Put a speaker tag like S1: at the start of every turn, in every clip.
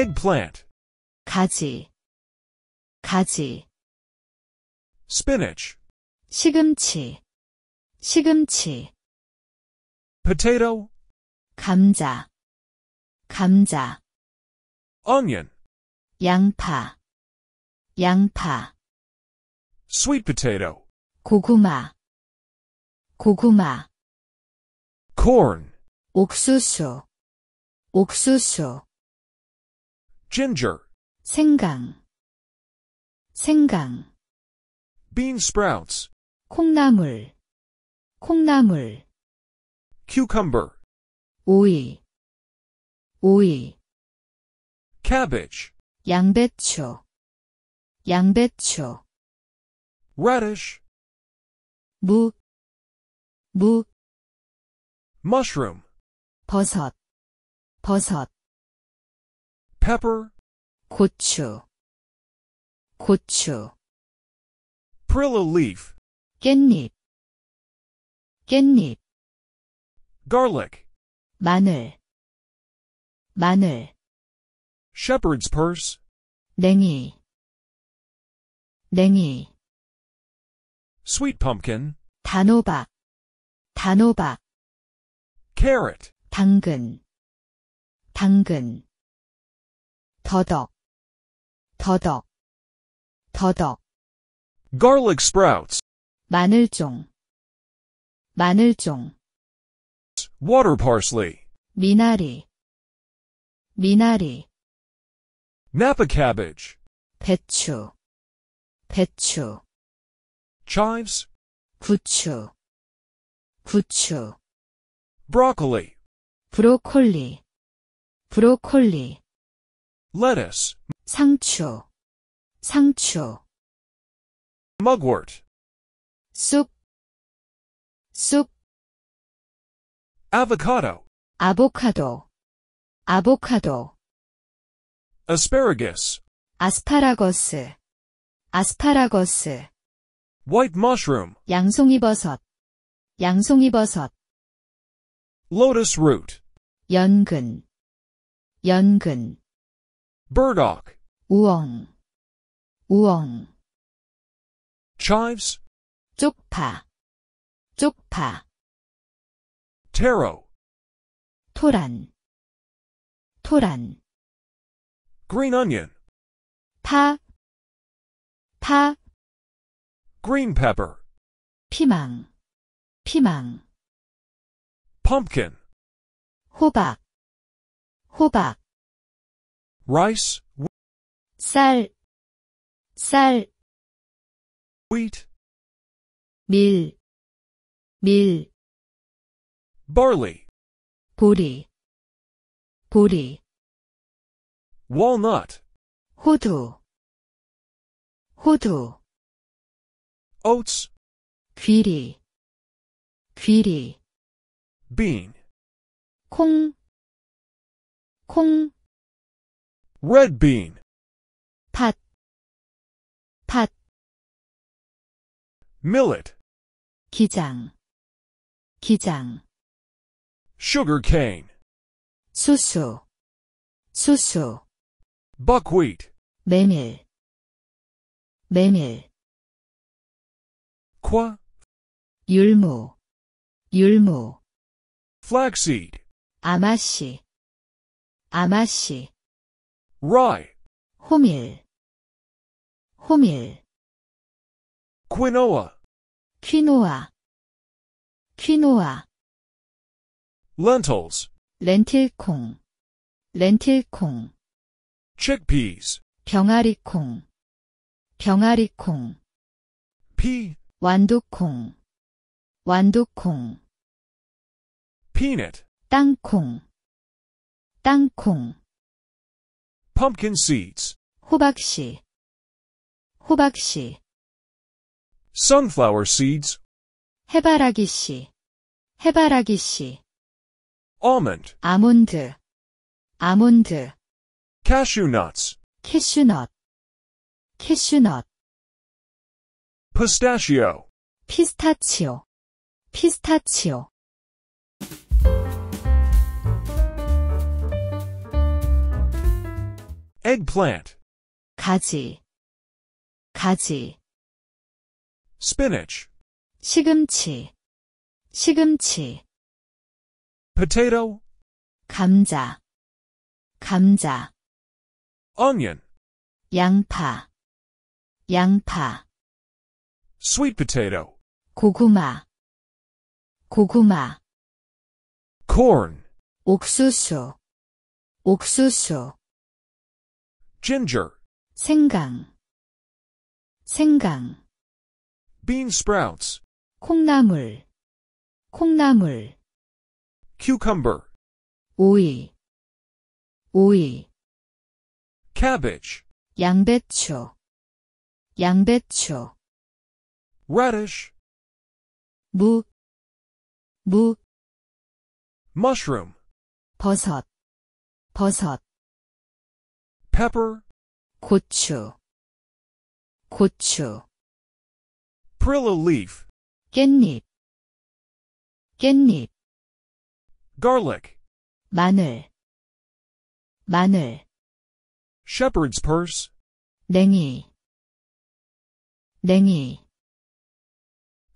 S1: eggplant,
S2: 가지, 가지.
S1: spinach,
S2: 시금치, 시금치.
S1: potato,
S2: 감자, 감자.
S1: onion,
S2: 양파, 양파.
S1: sweet potato,
S2: 고구마, 고구마.
S1: corn,
S2: 옥수수, 옥수수.
S1: ginger,
S2: 생강, 생강.
S1: bean sprouts,
S2: 콩나물, 콩나물.
S1: cucumber,
S2: 오이, 오이.
S1: cabbage,
S2: 양배추, 양배추.
S1: radish,
S2: 무, 무.
S1: mushroom,
S2: 버섯, 버섯.
S1: pepper,
S2: 고추, 고추.
S1: perilla leaf,
S2: 깻잎, 깻잎.
S1: garlic,
S2: 마늘, 마늘.
S1: shepherd's purse,
S2: 냉이, 냉이.
S1: sweet pumpkin,
S2: 단호박, 단호박.
S1: carrot,
S2: 당근, 당근. 더덕, 더덕, 더덕.
S1: garlic sprouts,
S2: 마늘종, 마늘종.
S1: water parsley,
S2: 미나리, 미나리.
S1: napa cabbage,
S2: 배추, 배추.
S1: chives,
S2: 부추, 부추.
S1: broccoli,
S2: 브로콜리, 브로콜리.
S1: lettuce,
S2: 상추, 상추.
S1: mugwort,
S2: 쑥, 쑥.
S1: avocado,
S2: 아보카도, 아보카도.
S1: asparagus,
S2: 아스파라거스, 아스파라거스.
S1: white mushroom,
S2: 양송이버섯, 양송이버섯.
S1: lotus root,
S2: 연근, 연근.
S1: burdock,
S2: 우엉, 우엉.
S1: chives,
S2: 쪽파, 쪽파.
S1: taro,
S2: 토란, 토란.
S1: green onion,
S2: 파, 파.
S1: green pepper,
S2: 피망, 피망.
S1: pumpkin,
S2: 호박, 호박.
S1: rice,
S2: 쌀, 쌀.
S1: wheat,
S2: 밀, 밀.
S1: barley,
S2: 보리, 보리.
S1: walnut,
S2: 호두, 호두.
S1: oats,
S2: 귀리, 귀리.
S1: bean,
S2: 콩, 콩.
S1: red bean,
S2: 팥, 팥.
S1: millet,
S2: 기장, 기장.
S1: sugar cane,
S2: 수수, 수수.
S1: buckwheat,
S2: 메밀, 메밀.
S1: qua,
S2: 율무, 율무.
S1: flaxseed,
S2: 아마씨, 아마씨.
S1: rye,
S2: 호밀, 호밀.
S1: quinoa,
S2: 퀴노아, 퀴노아.
S1: lentils,
S2: 렌틸콩, 렌틸콩.
S1: chickpeas,
S2: 병아리콩, 병아리콩.
S1: pea,
S2: 완두콩, 완두콩.
S1: peanut,
S2: 땅콩, 땅콩.
S1: pumpkin seeds,
S2: 호박씨, 호박씨.
S1: sunflower seeds,
S2: 해바라기씨, 해바라기씨.
S1: almond,
S2: 아몬드, 아몬드.
S1: cashew nuts,
S2: 캐슈넛, 캐슈넛.
S1: pistachio.
S2: 피스타치오, 피스타치오.
S1: eggplant,
S2: 가지, 가지,
S1: spinach,
S2: 시금치, 시금치,
S1: potato,
S2: 감자, 감자,
S1: onion,
S2: 양파, 양파,
S1: sweet potato,
S2: 고구마, 고구마,
S1: corn,
S2: 옥수수, 옥수수,
S1: ginger,
S2: 생강, 생강,
S1: bean sprouts,
S2: 콩나물, 콩나물,
S1: cucumber,
S2: 오이, 오이,
S1: cabbage,
S2: 양배추, 양배추,
S1: radish,
S2: 무, 무,
S1: mushroom,
S2: 버섯, 버섯,
S1: pepper,
S2: 고추, 고추,
S1: perilla leaf,
S2: 깻잎, 깻잎,
S1: garlic,
S2: 마늘, 마늘,
S1: shepherd's purse,
S2: 냉이, 냉이,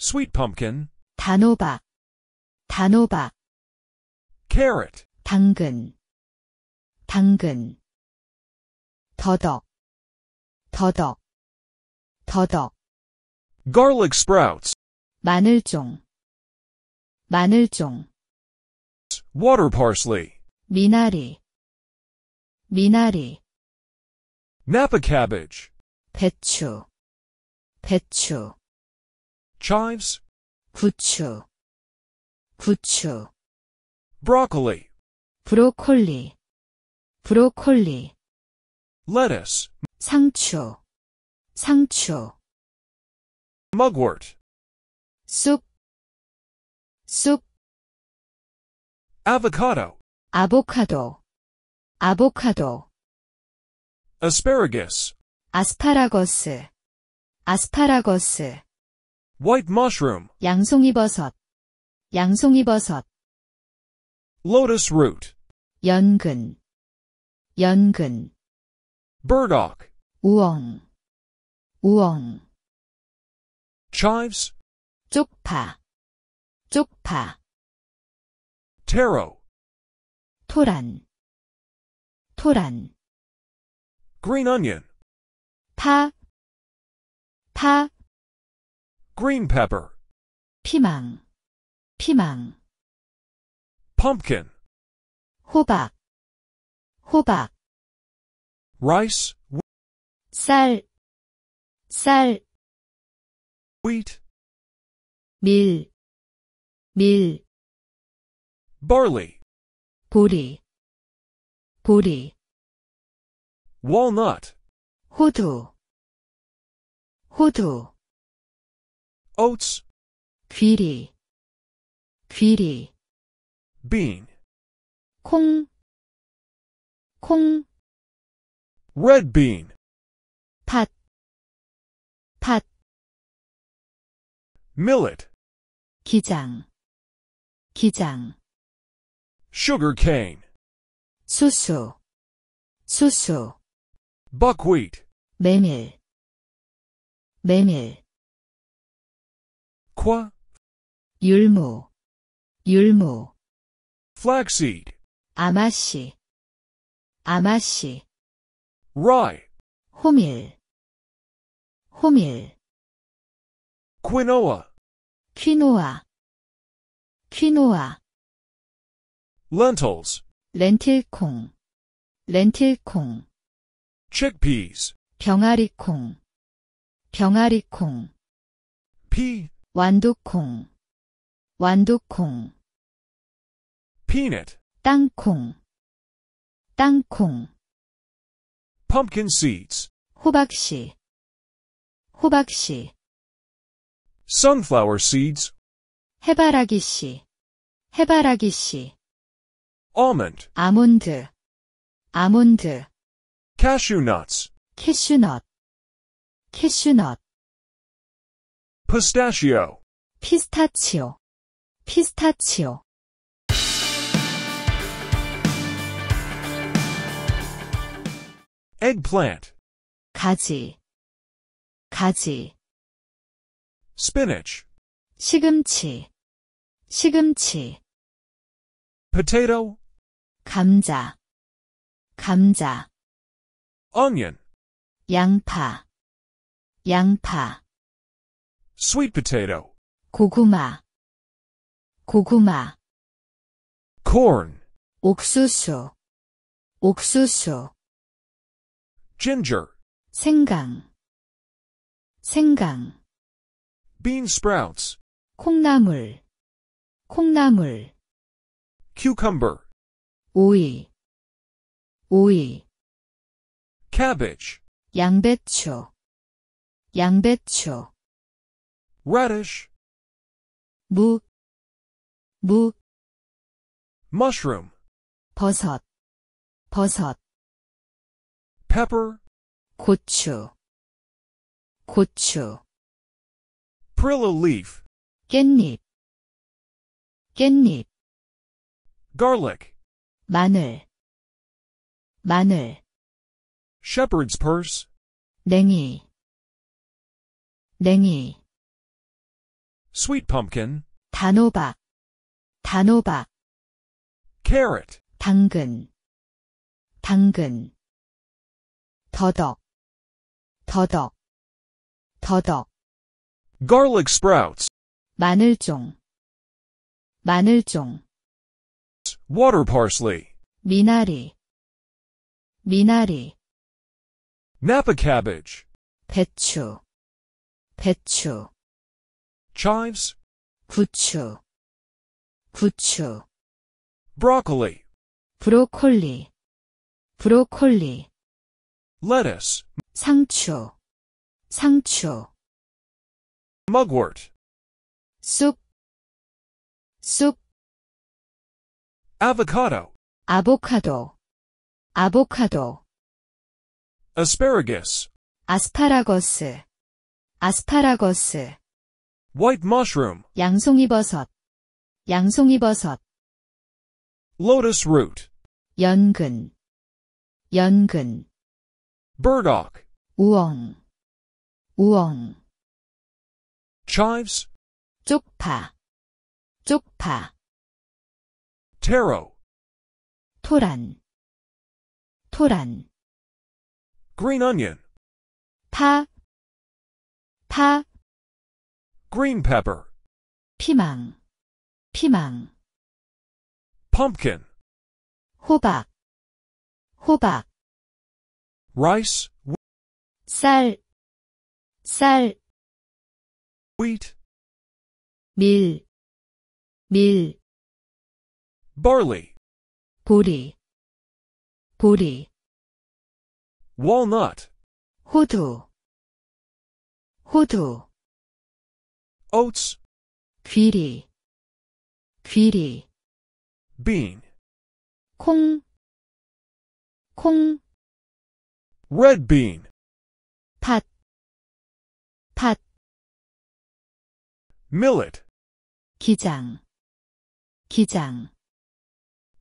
S1: sweet pumpkin,
S2: 단호박, 단호박,
S1: carrot,
S2: 당근, 당근, 더덕, 더덕, 더덕,
S1: garlic sprouts,
S2: 마늘종, 마늘종,
S1: water parsley,
S2: 미나리, 미나리,
S1: napa cabbage,
S2: 배추, 배추,
S1: chives,
S2: 부추, 부추,
S1: broccoli,
S2: 브로콜리, 브로콜리,
S1: lettuce,
S2: 상추, 상추,
S1: mugwort,
S2: 쑥, 쑥,
S1: avocado,
S2: 아보카도, 아보카도,
S1: asparagus,
S2: 아스파라거스, 아스파라거스,
S1: white mushroom,
S2: 양송이버섯, 양송이버섯,
S1: lotus root,
S2: 연근, 연근,
S1: burdock,
S2: 우엉, 우엉,
S1: chives,
S2: 쪽파, 쪽파,
S1: taro,
S2: 토란, 토란,
S1: green onion,
S2: 파, 파,
S1: green pepper,
S2: 피망, 피망,
S1: pumpkin,
S2: 호박, 호박,
S1: rice,
S2: 쌀, 쌀,
S1: wheat,
S2: 밀, 밀,
S1: barley,
S2: 보리, 보리,
S1: walnut,
S2: 호두, 호두,
S1: oats,
S2: 귀리, 귀리,
S1: bean,
S2: 콩, 콩,
S1: red bean,
S2: 팥, 팥,
S1: millet,
S2: 기장, 기장,
S1: sugar cane,
S2: 수수, 수수,
S1: buckwheat,
S2: 메밀, 메밀,
S1: qua,
S2: 율무, 율무,
S1: flaxseed,
S2: 아마씨, 아마씨,
S1: rye,
S2: 호밀, 호밀,
S1: quinoa,
S2: 퀴노아, 퀴노아,
S1: lentils,
S2: 렌틸콩, 렌틸콩,
S1: chickpeas,
S2: 병아리콩, 병아리콩,
S1: pea,
S2: 완두콩, 완두콩,
S1: peanut,
S2: 땅콩, 땅콩,
S1: pumpkin seeds,
S2: 호박씨, 호박씨,
S1: sunflower seeds,
S2: 해바라기씨, 해바라기씨,
S1: almond,
S2: 아몬드, 아몬드,
S1: cashew nuts,
S2: 캐슈넛, 캐슈넛,
S1: pistachio,
S2: 피스타치오, 피스타치오.
S1: eggplant,
S2: 가지, 가지,
S1: spinach,
S2: 시금치, 시금치,
S1: potato,
S2: 감자, 감자,
S1: onion,
S2: 양파, 양파,
S1: sweet potato,
S2: 고구마, 고구마,
S1: corn,
S2: 옥수수, 옥수수,
S1: ginger,
S2: 생강, 생강,
S1: bean sprouts,
S2: 콩나물, 콩나물,
S1: cucumber,
S2: 오이, 오이,
S1: cabbage,
S2: 양배추, 양배추,
S1: radish,
S2: 무, 무,
S1: mushroom,
S2: 버섯, 버섯,
S1: pepper,
S2: 고추, 고추,
S1: perilla leaf,
S2: 깻잎, 깻잎,
S1: garlic,
S2: 마늘, 마늘,
S1: shepherd's purse,
S2: 냉이, 냉이,
S1: sweet pumpkin,
S2: 단호박, 단호박,
S1: carrot,
S2: 당근, 당근, 더덕, 더덕, 더덕,
S1: garlic sprouts,
S2: 마늘종, 마늘종,
S1: water parsley,
S2: 미나리, 미나리,
S1: napa cabbage,
S2: 배추, 배추,
S1: chives,
S2: 부추, 부추,
S1: broccoli,
S2: 브로콜리, 브로콜리,
S1: lettuce,
S2: 상추, 상추,
S1: mugwort,
S2: 쑥, 쑥,
S1: avocado,
S2: 아보카도, 아보카도,
S1: asparagus,
S2: 아스파라거스, 아스파라거스,
S1: white mushroom,
S2: 양송이버섯, 양송이버섯,
S1: lotus root,
S2: 연근, 연근,
S1: burdock,
S2: 우엉, 우엉,
S1: chives,
S2: 쪽파, 쪽파,
S1: taro,
S2: 토란, 토란,
S1: green onion,
S2: 파, 파,
S1: green pepper,
S2: 피망, 피망,
S1: pumpkin,
S2: 호박, 호박,
S1: rice,
S2: 쌀, 쌀,
S1: wheat,
S2: 밀, 밀,
S1: barley,
S2: 보리, 보리,
S1: walnut,
S2: 호두, 호두,
S1: oats,
S2: 귀리, 귀리,
S1: bean,
S2: 콩, 콩,
S1: red bean,
S2: 팥, 팥,
S1: millet,
S2: 기장, 기장,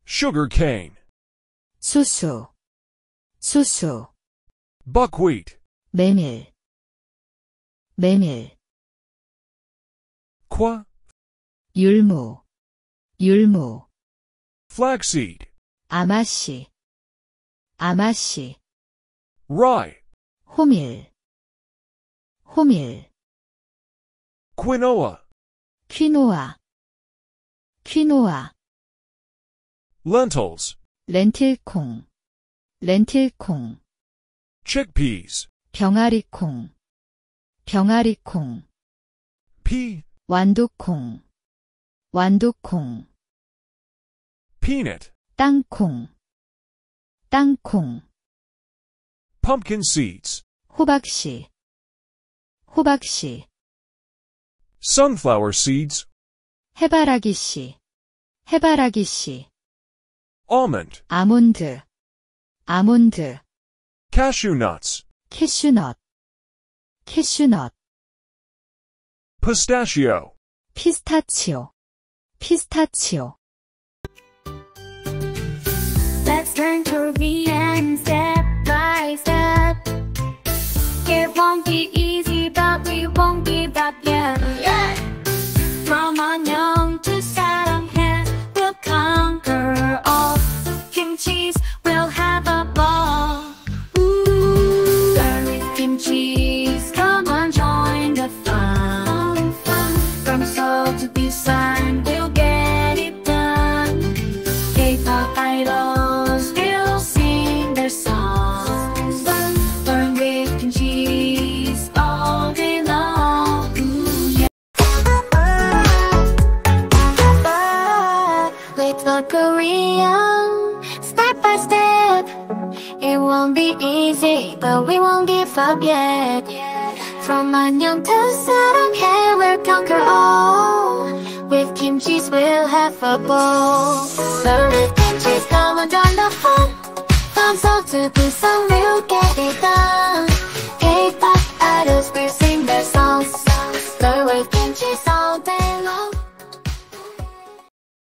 S1: sugar cane,
S2: 수수, 수수,
S1: buckwheat,
S2: 메밀, 메밀,
S1: qua,
S2: 율무, 율무,
S1: flaxseed,
S2: 아마씨, 아마씨,
S1: rye,
S2: 호밀, 호밀,
S1: quinoa,
S2: 퀴노아, 퀴노아,
S1: lentils,
S2: 렌틸콩, 렌틸콩,
S1: chickpeas,
S2: 병아리콩, 병아리콩,
S1: pea,
S2: 완두콩, 완두콩,
S1: peanut,
S2: 땅콩, 땅콩,
S1: pumpkin seeds,
S2: 호박씨, 호박씨,
S1: sunflower seeds,
S2: 해바라기씨, 해바라기씨,
S1: almond,
S2: 아몬드, 아몬드,
S1: cashew nuts,
S2: 캐슈넛, 캐슈넛,
S1: pistachio,
S2: 피스타치오, 피스타치오.
S3: Let's turn Korean step by step. yeah. From 안녕 to 사랑해, we'll conquer all. Kimchi's, we'll have a ball. Ooh, girl with kimchi's, come on, join the fun. From Seoul to Busan, we'll get it done. K-pop idols will sing their songs. Learn with kimchi's all day long. Ooh, yeah. Little Korean, step by step. It won't be easy, but we won't give up yet. From 안녕 to 사랑해, we'll conquer all. With kimchi's, we'll have a ball. Learn with kimchi's, come on, join the fun. From Seoul to Busan, we'll get it done. K-pop idols will sing their songs. Learn with kimchi's all day